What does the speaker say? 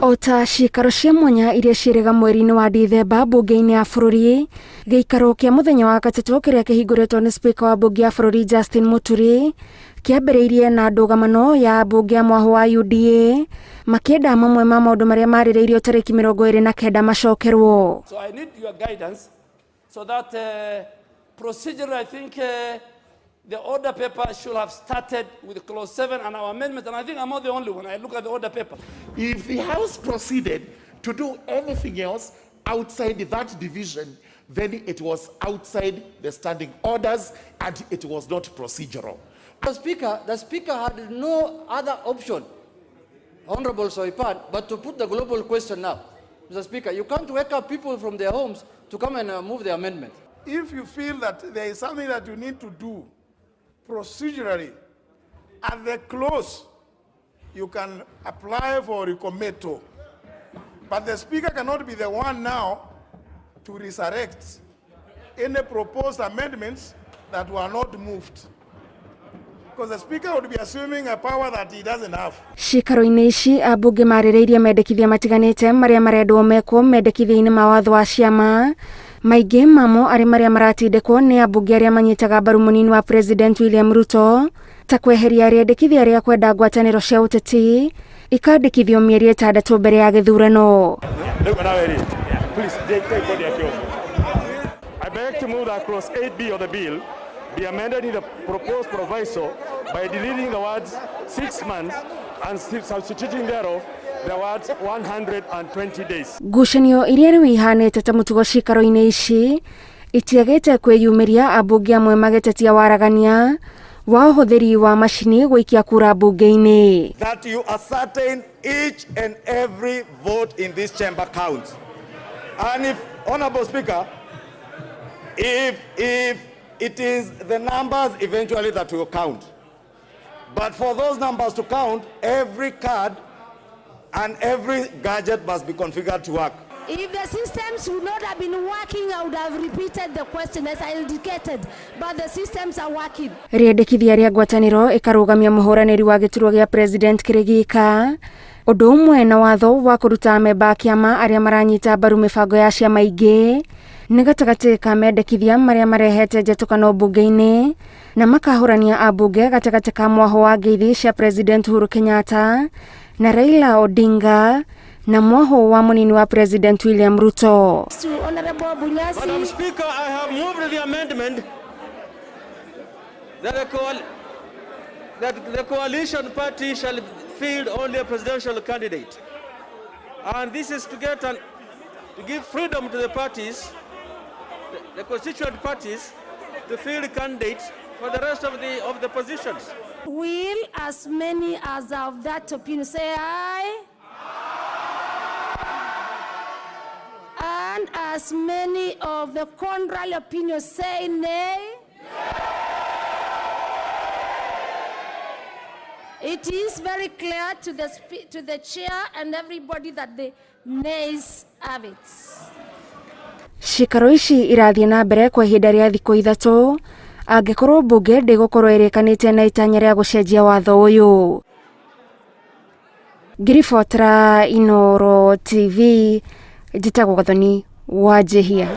Ota ciikaro cia mwanya iria cirega mweri-inĩ wa Dithemba mbunge-inĩ ya bũrũri, gĩikaro kĩa mũthenya wa gatatũ kĩrĩa kĩhingũrĩtwo nĩ spika wa mbunge ya bũrũri Justin Muturi kĩambĩrĩirie na ndũgamano ya mbunge ya mwahũ wa UDA makĩenda mamwe ma maũndũ marĩa marĩrĩirio tarĩki 29 macokerwo. So I need your guidance so that procedure, I think the order paper should have started with clause 7 and our amendment, and I think I'm not the only one. I look at the order paper. If the House proceeded to do anything else outside that division, then it was outside the standing orders and it was not procedural. The Speaker had no other option, Honorable Soipan, but to put the global question now. Mr. Speaker, you can't wake up people from their homes to come and move the amendment. If you feel that there is something that you need to do procedurally, at the close, you can apply for recommit to. But the Speaker cannot be the one now to resurrect any proposed amendments that were not moved. Because the Speaker would be assuming a power that he doesn't have. Ciikaro-inĩ ici ambunge marĩrĩirie mendekithia matiganĩte marĩa marendwo mekwo mendekithia-inĩ ma watho wa ciama. Maingĩ mamo arĩ marĩa maratindĩkwo nĩ ambunge arĩa manyitaga mbaru mũnini wa President William Ruto ta kweheria rĩendekithia rĩa kwenda ngwatanĩro cia ũteti ikandĩkithio mĩeri 6 mbere ya gĩthurano. I beg to move that clause 8B of the bill be amended in the proposed proviso by deleting the words 6 months and substituting thereof the words 120 days. Ngucanio iria rĩu ihanĩte ta mũtugo ciikaro-inĩ ici itiagĩte kwĩyumĩria ambunge amwe magĩtetia waragania wa ũhũthĩri wa macini gũikia kura mbunge-inĩ. That you ascertain each and every vote in this chamber counts. And if, Honorable Speaker, if it is the numbers eventually that will count, but for those numbers to count, every card and every gadget must be configured to work. If the systems would not have been working, I would have repeated the question as I indicated, but the systems are working. Rĩendekithia rĩa ngwatanĩro ĩkarũgamia mũhũranĩri wa gĩturwa gĩa President kĩrĩgĩka ũndũ ũmwe na watho wa kũruta memba kĩama arĩa maranyita mbaru mĩbango ya ciama ingĩ nĩ gatagatĩ ka mendekithia marĩa marehete njatũkano mbunge-inĩ na makahũrania ambunge gatagatĩ ka mwahũ wa ngeithi cia President Uhuru Kenyatta na Raila Odinga na mwahũ wa mũnini wa President William Ruto. Madam Speaker, I have moved the amendment that the coalition party shall field only a presidential candidate, and this is to give freedom to the parties, the constituent parties, to field candidates for the rest of the positions. Will as many as of that opinion say aye? And as many of the contrary opinions say nay? It is very clear to the chair and everybody that the nays have it. Ciikaro ici irathiĩ na mbere kwa ihinda rĩa thikũ 3 angĩkorwo mbunge ndĩgũkorwo ĩrĩkanĩte na itanya rĩa gũcenjia watho ũyũ. Ngiribotera Inooro TV, njĩtagwo Gathoni Wanjihia.